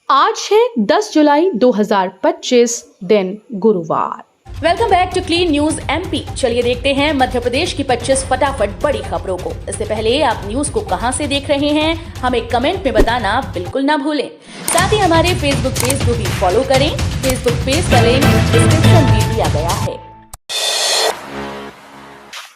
आज है 10 जुलाई 2025 दिन गुरुवार। Welcome back to clean news MP. चलिए देखते हैं मध्य प्रदेश की 25 फटाफट बड़ी खबरों को। इससे पहले आप न्यूज को कहां से देख रहे हैं हमें कमेंट में बताना बिल्कुल ना भूलें। साथ ही हमारे फेसबुक पेज को भी फॉलो करें। फेसबुक पेज का लिंक डिस्क्रिप्शन में दिया गया है।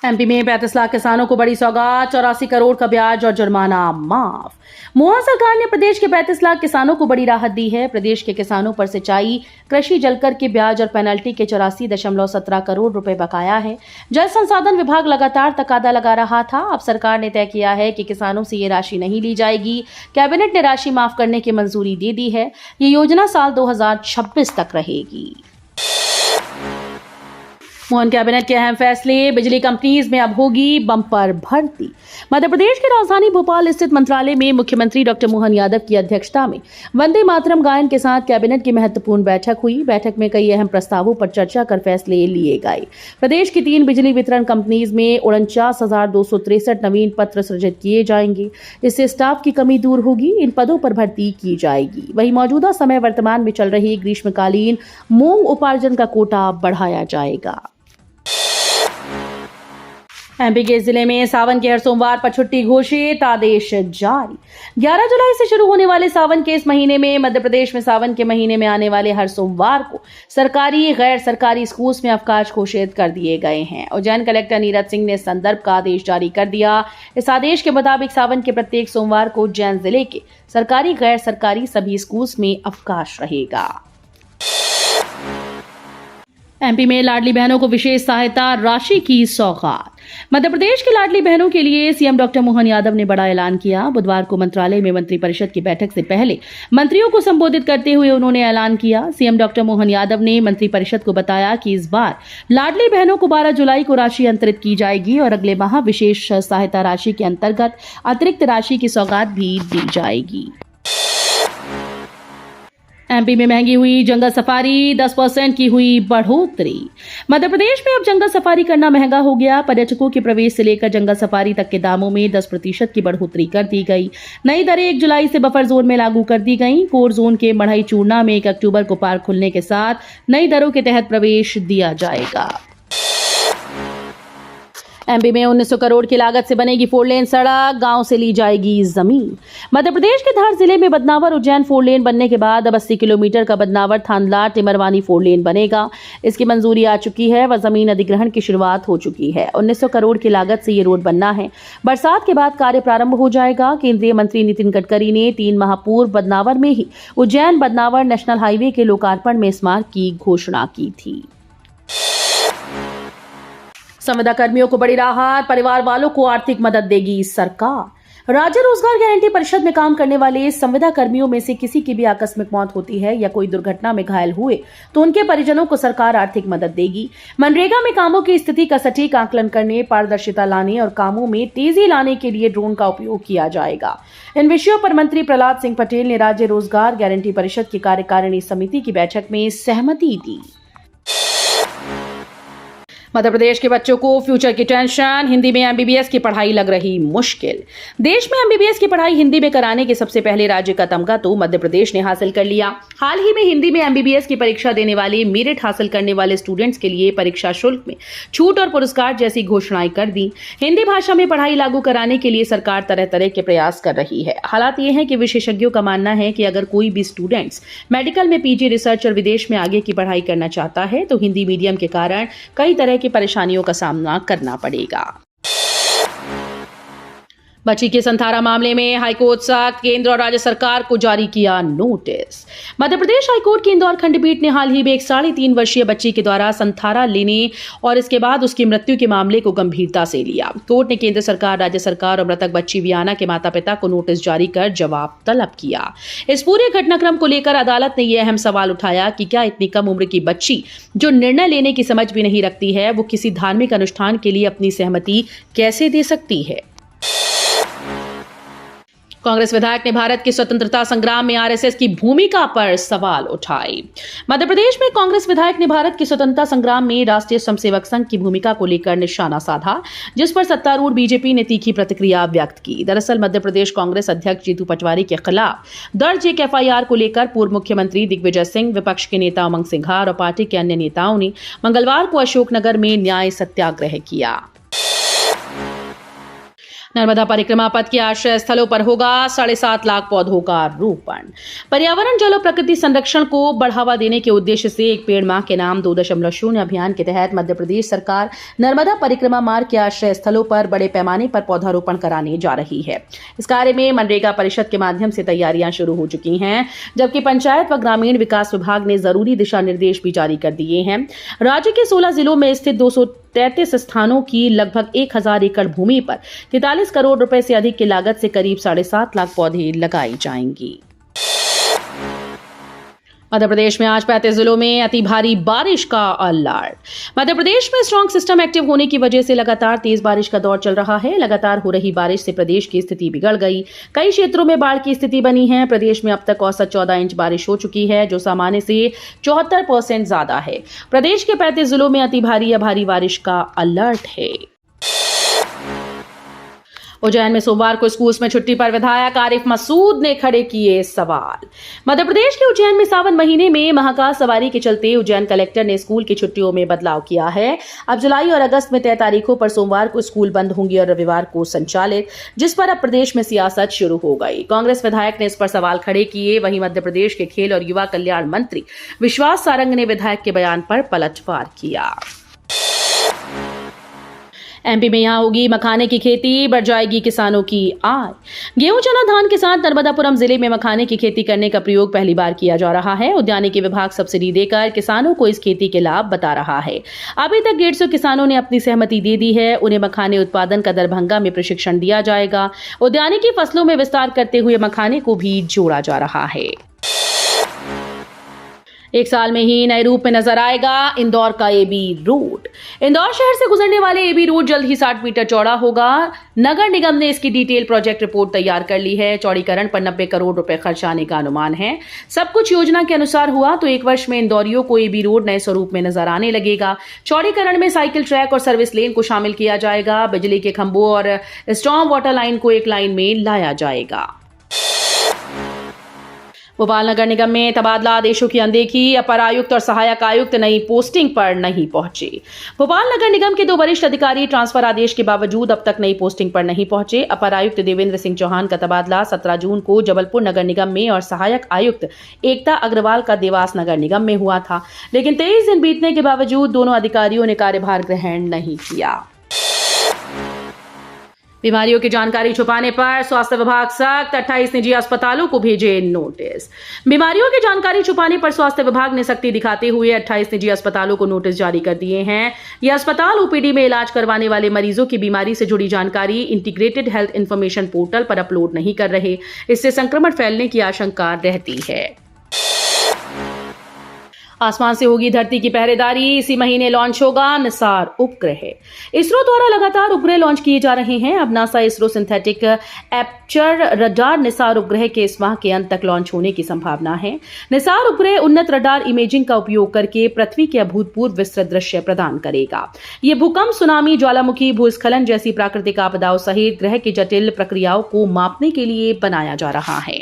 एमपी में 35 लाख किसानों को बड़ी सौगात, 84 करोड़ का ब्याज और जुर्माना माफ। मोदी सरकार ने प्रदेश के 35 लाख किसानों को बड़ी राहत दी है। प्रदेश के किसानों पर सिंचाई, कृषि, जलकर के ब्याज और पेनल्टी के 84.17 करोड़ रुपए बकाया है। जल संसाधन विभाग लगातार तकादा लगा रहा था। अब सरकार ने तय किया है कि किसानों से ये राशि नहीं ली जाएगी। कैबिनेट ने राशि माफ करने की मंजूरी दे दी है। ये योजना साल 2026 तक रहेगी। मोहन कैबिनेट के अहम फैसले, बिजली कंपनीज में अब होगी बम्पर भर्ती। मध्य प्रदेश की राजधानी भोपाल स्थित मंत्रालय में मुख्यमंत्री डॉक्टर मोहन यादव की अध्यक्षता में वंदे मातरम गायन के साथ कैबिनेट की महत्वपूर्ण बैठक हुई। बैठक में कई अहम प्रस्तावों पर चर्चा कर फैसले लिए गए। प्रदेश की 3 बिजली वितरण कंपनीज में 49,263 नवीन पद सृजित किए जाएंगे। इससे स्टाफ की कमी दूर होगी। इन पदों पर भर्ती की जाएगी। वहीं मौजूदा समय वर्तमान में चल रही ग्रीष्मकालीन मूंग उपार्जन का कोटा बढ़ाया जाएगा। एमपी के जिले में सावन के हर सोमवार पर छुट्टी घोषित, आदेश जारी। 11 जुलाई से शुरू होने वाले सावन के इस महीने में मध्य प्रदेश में सावन के महीने में आने वाले हर सोमवार को सरकारी गैर सरकारी स्कूल्स में अवकाश घोषित कर दिए गए हैं। उज्जैन कलेक्टर नीरज सिंह ने इस संदर्भ का आदेश जारी कर दिया। इस आदेश के मुताबिक सावन के प्रत्येक सोमवार को उज्जैन जिले के सरकारी गैर सरकारी सभी स्कूल्स में अवकाश रहेगा। एमपी में लाडली बहनों को विशेष सहायता राशि की सौगात। मध्य प्रदेश की लाडली बहनों के लिए सीएम डॉक्टर मोहन यादव ने बड़ा ऐलान किया। बुधवार को मंत्रालय में मंत्रिपरिषद की बैठक से पहले मंत्रियों को संबोधित करते हुए उन्होंने ऐलान किया। सीएम डॉक्टर मोहन यादव ने मंत्रिपरिषद को बताया कि इस बार लाडली बहनों को 12 जुलाई को राशि अंतरित की जाएगी और अगले माह विशेष सहायता राशि के अंतर्गत अतिरिक्त राशि की सौगात भी दी जाएगी। एमपी में महंगी हुई जंगल सफारी, 10% की हुई बढ़ोतरी। मध्य प्रदेश में अब जंगल सफारी करना महंगा हो गया। पर्यटकों के प्रवेश से लेकर जंगल सफारी तक के दामों में 10% की बढ़ोतरी कर दी गई। नई दरें 1 जुलाई से बफर जोन में लागू कर दी गई। कोर जोन के मढ़ई चूरना में 1 अक्टूबर को पार्क खुलने के साथ नई दरों के तहत प्रवेश दिया जाएगा। एमपी में 1900 करोड़ की लागत से बनेगी 4 लेन सड़क, गांव से ली जाएगी जमीन। मध्य प्रदेश के धार जिले में बदनावर उज्जैन 4 लेन बनने के बाद अब 80 किलोमीटर का बदनावर थांदला टिमरवानी 4 लेन बनेगा। इसकी मंजूरी आ चुकी है व जमीन अधिग्रहण की शुरुआत हो चुकी है। 1900 करोड़ की लागत से ये रोड बनना है। बरसात के बाद कार्य प्रारंभ हो जाएगा। केंद्रीय मंत्री नितिन गडकरी ने 3 माह पूर्व बदनावर में ही उज्जैन बदनावर नेशनल हाईवे के लोकार्पण में इस मार्ग की घोषणा की थी। संविदा कर्मियों को बड़ी राहत, परिवार वालों को आर्थिक मदद देगी सरकार। राज्य रोजगार गारंटी परिषद में काम करने वाले संविदा कर्मियों में से किसी की भी आकस्मिक मौत होती है या कोई दुर्घटना में घायल हुए तो उनके परिजनों को सरकार आर्थिक मदद देगी। मनरेगा में कामों की स्थिति का सटीक आकलन करने, पारदर्शिता लाने और कामों में तेजी लाने के लिए ड्रोन का उपयोग किया जाएगा। इन विषयों पर मंत्री प्रहलाद सिंह पटेल ने राज्य रोजगार गारंटी परिषद की कार्यकारिणी समिति की बैठक में सहमति दी। मध्य प्रदेश के बच्चों को फ्यूचर की टेंशन, हिंदी में एमबीबीएस की पढ़ाई लग रही मुश्किल। देश में एमबीबीएस की पढ़ाई हिंदी में कराने के सबसे पहले राज्य का तमगा तो मध्य प्रदेश ने हासिल कर लिया। हाल ही में हिंदी में एमबीबीएस की परीक्षा देने वाले, मेरिट हासिल करने वाले स्टूडेंट्स के लिए परीक्षा शुल्क में छूट और पुरस्कार जैसी घोषणाएं कर दी। हिंदी भाषा में पढ़ाई लागू कराने के लिए सरकार तरह तरह के प्रयास कर रही है। हालात ये है कि विशेषज्ञों का मानना है कि अगर कोई भी स्टूडेंट्स मेडिकल में पीजी, रिसर्च और विदेश में आगे की पढ़ाई करना चाहता है तो हिंदी मीडियम के कारण कई तरह की परेशानियों का सामना करना पड़ेगा। बच्ची के संथारा मामले में हाईकोर्ट सख्त, केंद्र और राज्य सरकार को जारी किया नोटिस। मध्य प्रदेश हाईकोर्ट की इंदौर खंडपीठ ने हाल ही में एक 3.5 वर्षीय बच्ची के द्वारा संथारा लेने और इसके बाद उसकी मृत्यु के मामले को गंभीरता से लिया। कोर्ट ने केंद्र सरकार, राज्य सरकार और मृतक बच्ची वियाना के माता पिता को नोटिस जारी कर जवाब तलब किया। इस पूरे घटनाक्रम को लेकर अदालत ने यह अहम सवाल उठाया कि क्या इतनी कम उम्र की बच्ची जो निर्णय लेने की समझ भी नहीं रखती है, वो किसी धार्मिक अनुष्ठान के लिए अपनी सहमति कैसे दे सकती है। कांग्रेस विधायक ने भारत के स्वतंत्रता संग्राम में आरएसएस की भूमिका पर सवाल उठाए। मध्य प्रदेश में कांग्रेस विधायक ने भारत के स्वतंत्रता संग्राम में राष्ट्रीय स्वयंसेवक संघ की भूमिका को लेकर निशाना साधा, जिस पर सत्तारूढ़ बीजेपी ने तीखी प्रतिक्रिया व्यक्त की। दरअसल मध्य प्रदेश कांग्रेस अध्यक्ष जीतू पटवारी के खिलाफ दर्ज एक एफआईआर को लेकर पूर्व मुख्यमंत्री दिग्विजय सिंह, विपक्ष के नेता उमंग सिंघार और पार्टी के अन्य नेताओं ने मंगलवार को अशोकनगर में न्याय सत्याग्रह किया। नर्मदा परिक्रमा पथ के आश्रय स्थलों पर होगा 7.5 लाख पौधों का रोपण। पर्यावरण, जल और प्रकृति संरक्षण को बढ़ावा देने के उद्देश्य से एक पेड़ माह के नाम 2.0 अभियान के तहत मध्य प्रदेश सरकार नर्मदा परिक्रमा मार्ग के आश्रय स्थलों पर बड़े पैमाने पर पौधारोपण कराने जा रही है। इस कार्य में मनरेगा परिषद के माध्यम से तैयारियां शुरू हो चुकी हैं, जबकि पंचायत व ग्रामीण विकास विभाग ने जरूरी दिशा निर्देश भी जारी कर दिए हैं। राज्य के 16 जिलों में स्थित 233 स्थानों की लगभग 1000 एकड़ भूमि पर 43 करोड़ रुपए से अधिक की लागत से करीब 7.5 लाख पौधे लगाई जाएंगी। मध्य प्रदेश में आज 35 जिलों में अति भारी बारिश का अलर्ट। मध्य प्रदेश में स्ट्रॉन्ग सिस्टम एक्टिव होने की वजह से लगातार तेज बारिश का दौर चल रहा है। लगातार हो रही बारिश से प्रदेश की स्थिति बिगड़ गई। कई क्षेत्रों में बाढ़ की स्थिति बनी है। प्रदेश में अब तक औसत 14 इंच बारिश हो चुकी है, जो सामान्य से 74% ज्यादा है। प्रदेश के 35 जिलों में अति भारी या भारी बारिश का अलर्ट है। उज्जैन में सोमवार को स्कूल में छुट्टी पर विधायक आरिफ मसूद ने खड़े किए सवाल। मध्य प्रदेश के उज्जैन में सावन महीने में महाकाल सवारी के चलते उज्जैन कलेक्टर ने स्कूल की छुट्टियों में बदलाव किया है। अब जुलाई और अगस्त में तय तारीखों पर सोमवार को स्कूल बंद होंगी और रविवार को संचालित, जिस पर अब प्रदेश में सियासत शुरू हो गई। कांग्रेस विधायक ने इस पर सवाल खड़े किए। वहीं मध्य प्रदेश के खेल और युवा कल्याण मंत्री विश्वास सारंग ने विधायक के बयान पर पलटवार किया। एमपी में यहां होगी मखाने की खेती, बढ़ जाएगी किसानों की आय। गेहूं, चना, धान के साथ नर्मदापुरम जिले में मखाने की खेती करने का प्रयोग पहली बार किया जा रहा है। उद्यानिकी विभाग सब्सिडी देकर किसानों को इस खेती के लाभ बता रहा है। अभी तक 150 किसानों ने अपनी सहमति दे दी है। उन्हें मखाने उत्पादन का दरभंगा में प्रशिक्षण दिया जाएगा। उद्यानिकी फसलों में विस्तार करते हुए मखाने को भी जोड़ा जा रहा है। एक साल में ही नए रूप में नजर आएगा इंदौर का एबी रोड। इंदौर शहर से गुजरने वाले एबी रोड जल्द ही 60 मीटर चौड़ा होगा। नगर निगम ने इसकी डिटेल प्रोजेक्ट रिपोर्ट तैयार कर ली है। चौड़ीकरण पर 90 करोड़ रुपए खर्च आने का अनुमान है। सब कुछ योजना के अनुसार हुआ तो 1 वर्ष में इंदौरियों को एबी रोड नए स्वरूप में नजर आने लगेगा। चौड़ीकरण में साइकिल ट्रैक और सर्विस लेन को शामिल किया जाएगा। बिजली के खंभों और स्टॉर्म वाटर लाइन को एक लाइन में लाया जाएगा। भोपाल नगर निगम में तबादला आदेशों की अनदेखी। अपर आयुक्त और सहायक आयुक्त नई पोस्टिंग पर नहीं पहुंचे। भोपाल नगर निगम के 2 वरिष्ठ अधिकारी ट्रांसफर आदेश के बावजूद अब तक नई पोस्टिंग पर नहीं पहुंचे। अपर आयुक्त देवेंद्र सिंह चौहान का तबादला 17 जून को जबलपुर नगर निगम में और सहायक आयुक्त एकता अग्रवाल का देवास नगर निगम में हुआ था, लेकिन 23 दिन बीतने के बावजूद दोनों अधिकारियों ने कार्यभार ग्रहण नहीं किया। बीमारियों की जानकारी छुपाने पर स्वास्थ्य विभाग सख्त। 28 निजी अस्पतालों को भेजे नोटिस। बीमारियों की जानकारी छुपाने पर स्वास्थ्य विभाग ने सख्ती दिखाते हुए 28 निजी अस्पतालों को नोटिस जारी कर दिए हैं। ये अस्पताल ओपीडी में इलाज करवाने वाले मरीजों की बीमारी से जुड़ी जानकारी इंटीग्रेटेड हेल्थ इंफॉर्मेशन पोर्टल पर अपलोड नहीं कर रहे। इससे संक्रमण फैलने की आशंका रहती है। आसमान से होगी धरती की पहरेदारी। इसी महीने लॉन्च होगा निसार उपग्रह। इसरो द्वारा लगातार उपग्रह लॉन्च किए जा रहे हैं। अब NASA ISRO synthetic aperture radar Nisar उपग्रह के इस माह के अंत तक लॉन्च होने की संभावना है। निसार उपग्रह उन्नत रडार इमेजिंग का उपयोग करके पृथ्वी के अभूतपूर्व विस्तृत दृश्य प्रदान करेगा। ये भूकंप, सुनामी, ज्वालामुखी, भूस्खलन जैसी प्राकृतिक आपदाओं सहित ग्रह की जटिल प्रक्रियाओं को मापने के लिए बनाया जा रहा है।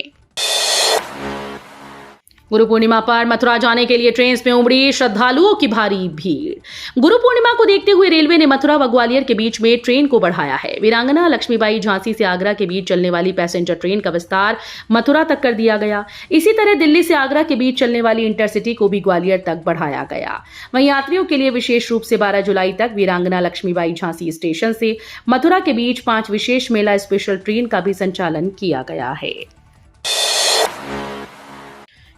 गुरु पूर्णिमा पर मथुरा जाने के लिए ट्रेन में उमड़ी श्रद्धालुओं की भारी भीड़। गुरु पूर्णिमा को देखते हुए रेलवे ने मथुरा व ग्वालियर के बीच में ट्रेन को बढ़ाया है। वीरांगना लक्ष्मीबाई झांसी से आगरा के बीच चलने वाली पैसेंजर ट्रेन का विस्तार मथुरा तक कर दिया गया। इसी तरह दिल्ली से आगरा के बीच चलने वाली इंटरसिटी को भी ग्वालियर तक बढ़ाया गया। वहीं यात्रियों के लिए विशेष रूप से 12 जुलाई तक वीरांगना लक्ष्मीबाई झांसी स्टेशन से मथुरा के बीच 5 विशेष मेला स्पेशल ट्रेन का भी संचालन किया गया है।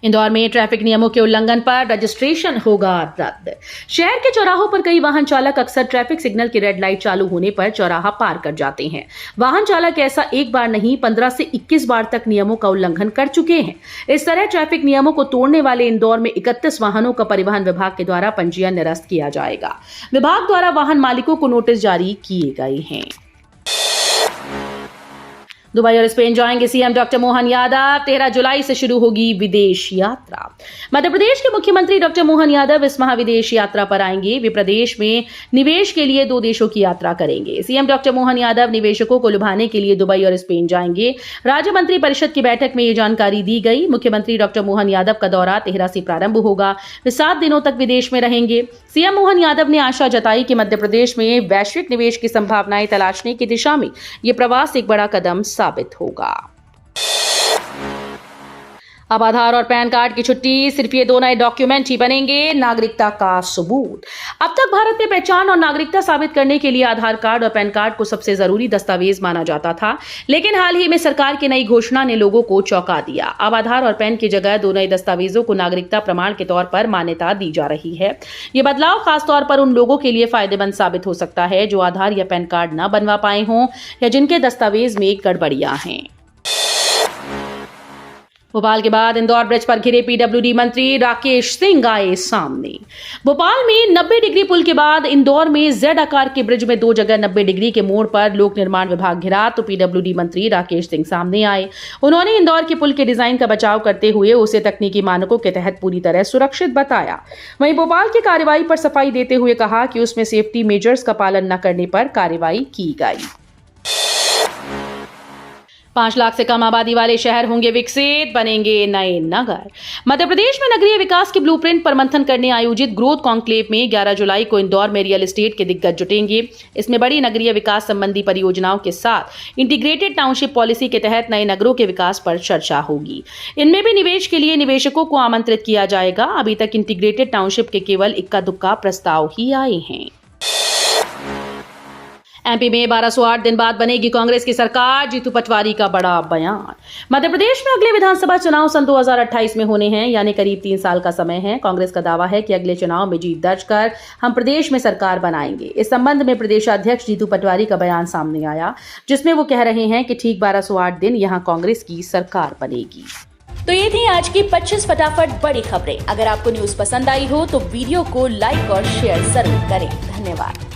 इंदौर में ट्रैफिक नियमों के उल्लंघन पर रजिस्ट्रेशन होगा रद्द। शहर के चौराहों पर कई वाहन चालक अक्सर ट्रैफिक सिग्नल की रेड लाइट चालू होने पर चौराहा पार कर जाते हैं। वाहन चालक ऐसा एक बार नहीं 15 से 21 बार तक नियमों का उल्लंघन कर चुके हैं। इस तरह ट्रैफिक नियमों को तोड़ने वाले इंदौर में 31 वाहनों का परिवहन विभाग के द्वारा पंजीयन निरस्त किया जाएगा। विभाग द्वारा वाहन मालिकों को नोटिस जारी किए गए हैं। दुबई और स्पेन जाएंगे सीएम डॉक्टर मोहन यादव। 13 जुलाई से शुरू होगी विदेश यात्रा। मध्य प्रदेश के मुख्यमंत्री डॉक्टर मोहन यादव इस माह विदेश यात्रा पर आएंगे। वे प्रदेश में निवेश के लिए 2 देशों की यात्रा करेंगे। सीएम डॉक्टर मोहन यादव निवेशकों को लुभाने के लिए दुबई और स्पेन जाएंगे। राज्य मंत्री परिषद की बैठक में ये जानकारी दी गई। मुख्यमंत्री डॉक्टर मोहन यादव का दौरा 13 से प्रारंभ होगा। वे 7 दिनों तक विदेश में रहेंगे। सीएम मोहन यादव ने आशा जताई कि मध्य प्रदेश में वैश्विक निवेश की संभावनाएं तलाशने की दिशा में यह प्रवास एक बड़ा कदम साबित होगा। अब आधार और पैन कार्ड की छुट्टी, सिर्फ ये 2 नए डॉक्यूमेंट ही बनेंगे नागरिकता का सबूत। अब तक भारत में पहचान और नागरिकता साबित करने के लिए आधार कार्ड और पैन कार्ड को सबसे जरूरी दस्तावेज माना जाता था, लेकिन हाल ही में सरकार की नई घोषणा ने लोगों को चौंका दिया। अब आधार और पैन की जगह 2 नए दस्तावेजों को नागरिकता प्रमाण के तौर पर मान्यता दी जा रही है। ये बदलाव खासतौर पर उन लोगों के लिए फायदेमंद साबित हो सकता है जो आधार या पैन कार्ड न बनवा पाए हों या जिनके दस्तावेज में गड़बड़ियां हैं। भोपाल के बाद इंदौर ब्रिज पर घिरे पीडब्ल्यूडी मंत्री राकेश सिंह आए सामने। भोपाल में 90 डिग्री पुल के बाद इंदौर में जेड आकार के ब्रिज में 2 जगह 90 डिग्री के मोड़ पर लोक निर्माण विभाग घिरा तो पीडब्ल्यूडी मंत्री राकेश सिंह सामने आए। उन्होंने इंदौर के पुल के डिजाइन का बचाव करते हुए उसे तकनीकी मानकों के तहत पूरी तरह सुरक्षित बताया। वहीं भोपाल की कार्रवाई पर सफाई देते हुए कहा कि उसमें सेफ्टी मेजर्स का पालन न करने पर कार्रवाई की गई। 5 लाख से कम आबादी वाले शहर होंगे विकसित, बनेंगे नए नगर। मध्य प्रदेश में नगरीय विकास के ब्लूप्रिंट पर मंथन करने आयोजित ग्रोथ कॉन्क्लेव में 11 जुलाई को इंदौर में रियल एस्टेट के दिग्गज जुटेंगे। इसमें बड़ी नगरीय विकास संबंधी परियोजनाओं के साथ इंटीग्रेटेड टाउनशिप पॉलिसी के तहत नए नगरों के विकास पर चर्चा होगी। इनमें भी निवेश के लिए निवेशकों को आमंत्रित किया जाएगा। अभी तक इंटीग्रेटेड टाउनशिप के केवल इक्का दुक्का प्रस्ताव ही आए हैं। एमपी में 1208 दिन बाद बनेगी कांग्रेस की सरकार, जीतू पटवारी का बड़ा बयान। मध्य प्रदेश में अगले विधानसभा चुनाव सन 2028 में होने हैं, यानी करीब 3 साल का समय है। कांग्रेस का दावा है कि अगले चुनाव में जीत दर्ज कर हम प्रदेश में सरकार बनाएंगे। इस संबंध में प्रदेशाध्यक्ष जीतू पटवारी का बयान सामने आया, जिसमें वो कह रहे हैं कि ठीक 1208 दिन यहां कांग्रेस की सरकार बनेगी। तो ये थी आज की 25 फटाफट बड़ी खबरें। अगर आपको न्यूज पसंद आई हो तो वीडियो को लाइक और शेयर जरूर करें। धन्यवाद।